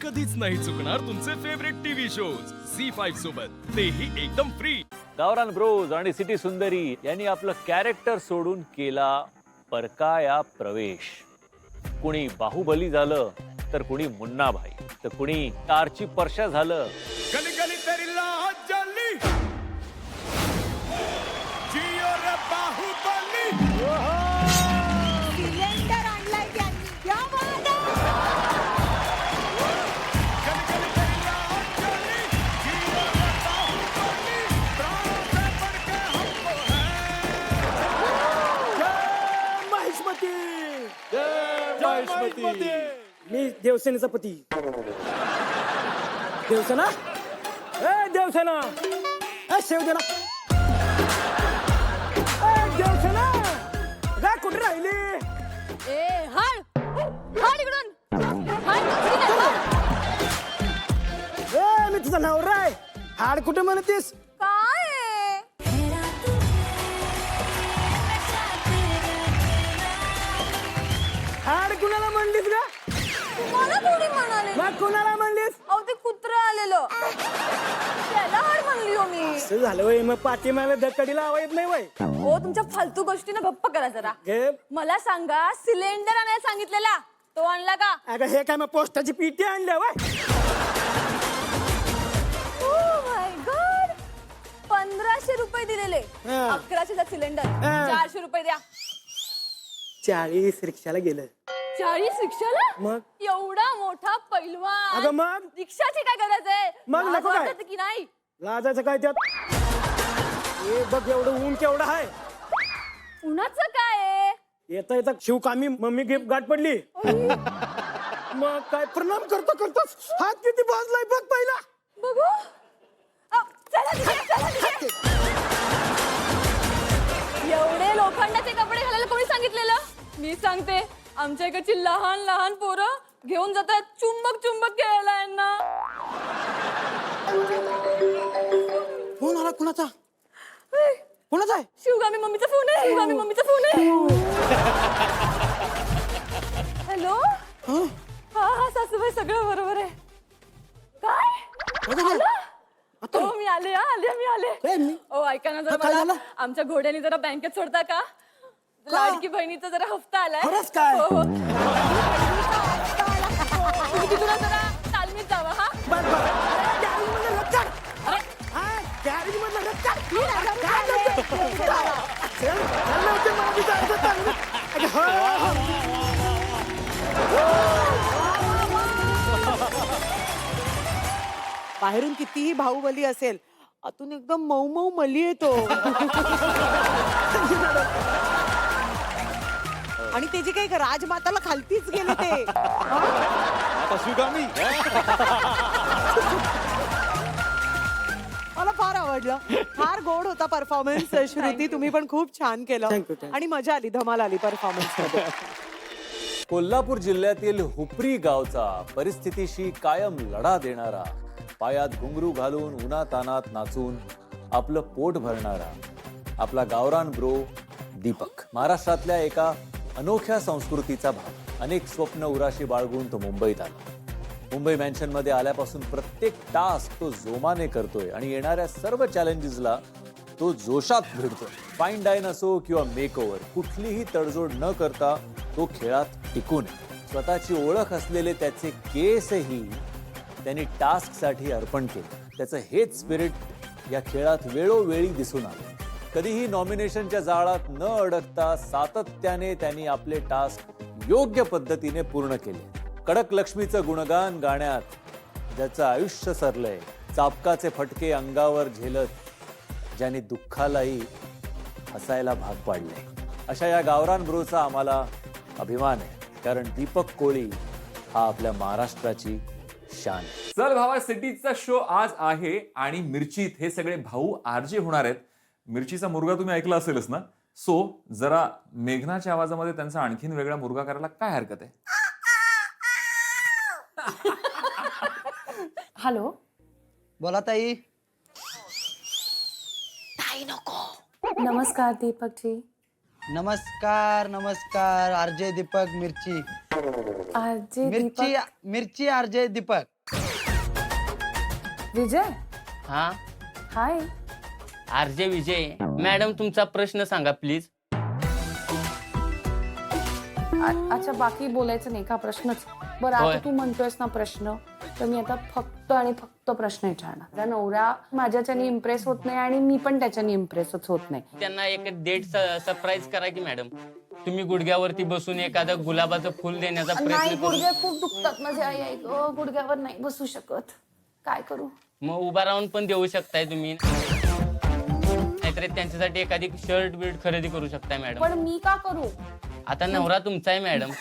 कधीच नाही चुकणार तुमचे फेवरेट टीव्ही शोज झी5 सोबत, तेही एकदम फ्री. गावरान ब्रोज आणि सिटी सुंदरी यांनी आपलं कॅरेक्टर सोडून केला परकाया प्रवेश. कुणी बाहुबली झालं तर कुणी मुन्नाभाई, तर कुणी कारची परशा झालं. गली गली तेरी लाज जली, जियो रे बाहुबली. सिलेंडर आणलाय त्यांनी, या वादा. गली गली तेरी लाज जली, जियो रे बाहुबली. प्राणों से बढ़के हमको है. महेशमती महेशमती. मी देवसेनेचा पती. देवसेना, ए देवसेना, ए शिवसेना, ए देवसेना, काय कुठे राहिली? ए हळ हळ इकडून हळ इकडे जा. ए मी तुझा नवरा आहे. हाड कुठे म्हणतीस? काय हाड कुणाला म्हणलीस का? मला थोडी म्हणाले. मग कुणाला म्हणलीस? अहो ते कुत्र आलेलं, त्याला हळ म्हणली हो मी. असं झालं वय, मग पाठीमागे धक्कडीला आवा येत नाही वय. हो तुमच्या फालतू गोष्टीनं गप्प करा जरा. गे मला सांगा, सिलेंडर आणायला सांगितलेला तो आणला का? अगं हे काय मग पोस्टाची पीटी आणल्या वय? ओ माय गॉड, 1500 रुपये दिलेले. हा. 1100चा सिलेंडर, हा. 400 रुपये द्या. 40 रिक्षाला गेलं. 40 रिक्षाला? मग एवढा मोठा पैलवान, अगं मग रिक्षाची काय गरज आहे? मग लाज नको काय? वाटते की नाही? लाजायचं काय त्यात? हे बघ एवढं ऊन केवढं आहे. उन्हाचं काय आहे? येता येता शिवकामी मम्मी गिफ्ट गाठ पडली. मग काय परिणाम करतो करतोस हात किती भाजलाय बघ पहिला. बघू. चला तिथे, चला तिथे. एवढे लोखंडाचे कपडे घालायला कोणी सांगितलेलं? मी सांगते, आमच्या इकडची लहान लहान पोरं घेऊन जातात चुंबक चुंबक खेळायला यांना. फोन आला कुणाचा? कुणाचा आहे? शिवगामी मम्मीचा फोन आहे. शिवगामी मम्मीचा फोन आहे. हॅलो. हा हा सासूबाई, सगळं बरोबर आहे. काय आलं? हो मी आले, मी आले. ओ ऐका ना, काय जरा झालं? मला आमच्या घोड्याने जरा बँकेत सोडता का? लाडकी बहिणीचा जरा हफ्ता आलाय. खरंच काय? हो हो. तुम्ही तिथून जरा तालमीत जावा. हा बर बर. गॅरेज मधलं रक्कड. गॅरेज मधलं रक्कड. काय नव्हतं? चल, चल लवकर माझी जायचं चांगलं. अगं, हो, बाहेरून कितीही बाहुबली असेल, आतून एकदम मऊ मऊ मली येतो. आणि ते जे काही राजमाताला खालतीच गेले ते. मला फार आवडलं, फार गोड होता परफॉर्मन्स. श्रुती तुम्ही पण खूप छान केलं Thank you. आणि मजा आली, धमाल आली परफॉर्मन्स मध्ये. कोल्हापूर जिल्ह्यातील हुपरी गावचा परिस्थितीशी कायम लढा देणारा, पायात घुंगरू घालून उन्हातानात नाचून आपलं पोट भरणारा आपला गावरान ब्रो दीपक. महाराष्ट्रातल्या एका अनोख्या संस्कृतीचा भाग. अनेक स्वप्न उराशी बाळगून तो मुंबईत आला. मुंबई मॅन्शन मध्ये आल्यापासून प्रत्येक टास्क तो जोमाने करतोय आणि येणाऱ्या सर्व चॅलेंजेसला तो जोशात भिडतोय. फाईन डाईन असो किंवा मेकओव्हर, कुठलीही तडजोड न करता तो खेळात टिकून आहे. स्वतःची ओळख असलेले त्याचे केसही त्यांनी टास्कसाठी अर्पण केले. त्याचं हेच स्पिरिट या खेळात वेळोवेळी दिसून आलं. कधीही नॉमिनेशनच्या जाळात न अडकता सातत्याने त्यांनी आपले टास्क योग्य पद्धतीने पूर्ण केले. कडक लक्ष्मीचं गुणगान गाण्यात ज्याचं आयुष्य सरलंय, चापकाचे फटके अंगावर झेलत ज्यांनी दुःखालाही हसायला भाग पाडले, अशा या गावरान ब्रोचा आम्हाला अभिमान आहे. कारण दीपक कोळी हा आपल्या महाराष्ट्राची शान आहे. चल भावा सिटीचा शो आज आहे आणि मिरचीत हे सगळे भाऊ आरजे होणार आहेत. मिरचीचा मुर्गा तुम्ही ऐकला असेलच ना. सो जरा मेघनाच्या आवाजामध्ये त्यांचा आणखीन वेगळा मुर्गा करायला काय हरकत आहे? हॅलो. बोला ताई. नमस्कार दीपक जी. नमस्कार नमस्कार आरजे दीपक मिरची. आरजे मिरची मिरची आरजे दीपक. विजय हा हाय. आरजे विजय मॅडम तुमचा प्रश्न सांगा प्लीज. अच्छा बाकी बोलायचं नाही का? प्रश्नच. बरं आता होय. तू म्हणतोयस ना प्रश्न, तर मी आता फक्त आणि फक्त प्रश्न विचारणार. माझा नवरा माझ्याच्याने इम्प्रेस होत नाही आणि मी पण त्याच्याने इम्प्रेसच होत नाही. त्यांना एक डेट सरप्राईज करा की मॅडम. तुम्ही गुडघ्यावरती बसून एखादं गुलाबाचं फुल देण्याचा नाही, प्रयत्न करू. गुडघे खूप दुखतात माझे. आई आई गं, गुडघ्यावर नाही बसू शकत. काय करू? मग उभा राहून पण देऊ शकताय तुम्ही. नाहीतर त्यांच्यासाठी एखादी शर्ट बिर्ट खरेदी करू शकताय मॅडम. पण मी का करू? आता नवरा तुमचा आहे मॅडम.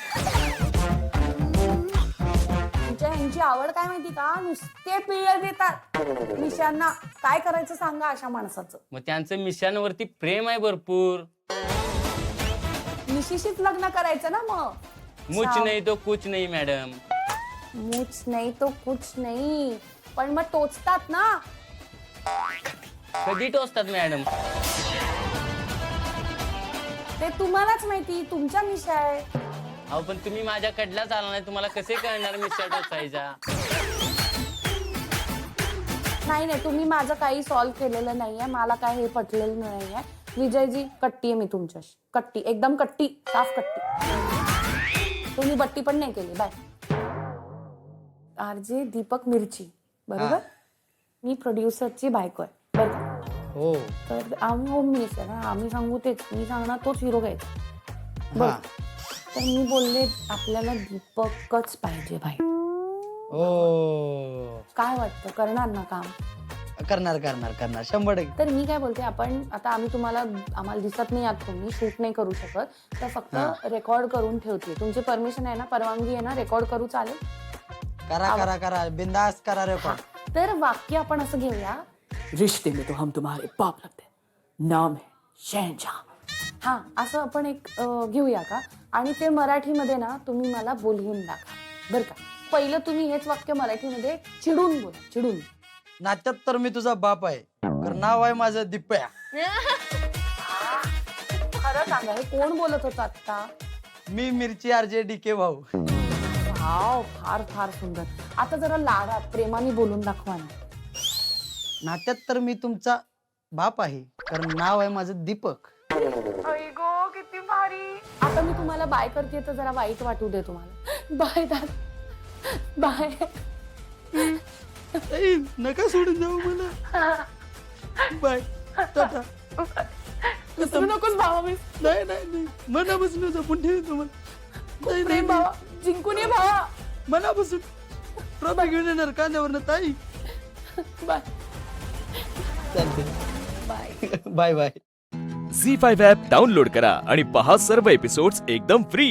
तुमच्या ह्यांची आवड काय माहिती का? नुसते पिळे देतात मिशांना. काय करायचं सांगा अशा माणसाचं. मग त्यांचं मिशांवरती प्रेम आहे भरपूर. मिशीशीच लग्न करायचं ना मग. मुच नाही तो कुछ नाही मॅडम. मुच नाही तो कुछ नाही, पण मग टोचतात ना. कधी टोचतात मॅडम? ते तुम्हालाच माहिती, तुमच्या मिशा आहे. अहो पण तुम्ही माझ्याकडलाच आला नाही, तुम्हाला कसे कळणार मिशा टोचायचा? नाही नाही, तुम्ही माझं काही सॉल्व्ह केलेलं नाहीये. मला काय हे पटलेलं नाहीये. विजयजी कट्टी आहे मी तुमच्याशी. कट्टी, एकदम कट्टी, साफ कट्टी. तुम्ही बट्टी पण नाही केली. बाय. आरजे दीपक मिरची बरोबर. मी प्रोड्युसरची बायको आहे बरं का. हो. तर आम्ही होम मिनिस्टर ना, आम्ही सांगू तेच. मी सांगणार तोच हिरो घ्यायचा. बरं. तर मी बोलले आपल्याला दीपकच पाहिजे भाई. हो. काय वाटतं, करणार ना काम? करणार 100%. तर मी काय बोलते, आपण आता आम्हाला दिसत नाही आहात तुम्ही, शूट नाही करू शकत, तर फक्त रेकॉर्ड करून ठेवते. तुमची परमिशन आहे ना, परवानगी आहे ना, रेकॉर्ड करू चालेल? करा बिंदास करा रेकॉर्ड. तर वाक्य आपण असं घेऊया, रिश्ते में तो हम तुम्हारे बाप लगते, नाम है शहनशाह. हा, असं आपण एक घेऊया का? आणि ते मराठीमध्ये ना तुम्ही मला बोलवून दाखवा बरं का. पहिलं तुम्ही हेच वाक्य मराठीमध्ये चिडून बोला, चिडून. नात्यात तर मी तुझा बाप आहे, कारण नाव आहे माझं दिप्या. खरं सांगा, हे कोण बोलत होतं आता? मी मिरची आरजे डीके भाऊ. वाव, फार फार सुंदर. आता जरा लाडात प्रेमाने बोलून दाखवा ना. नात्यात तर मी तुमचा बाप आहे, कारण नाव आहे माझं दीपक. किती भारी. आता मी तुम्हाला बाय करते तर जरा वाईट वाटू दे तुम्हाला. बाय दादा, बाय. नका सोडून जाऊ मला. बाय, टाटा. तू नकोच भावा. मी नाही मनापासून जपून ठेव तुम्हाला. प्रेम भावा, जिंकून ये भावा. मनापासून ट्रॉफी घेऊन येणार कांद्यावरनं ताई. बाय चालते. बाय. बाय. झी5 ॲप डाउनलोड करा आणि पहा सर्व एपिसोड्स एकदम फ्री.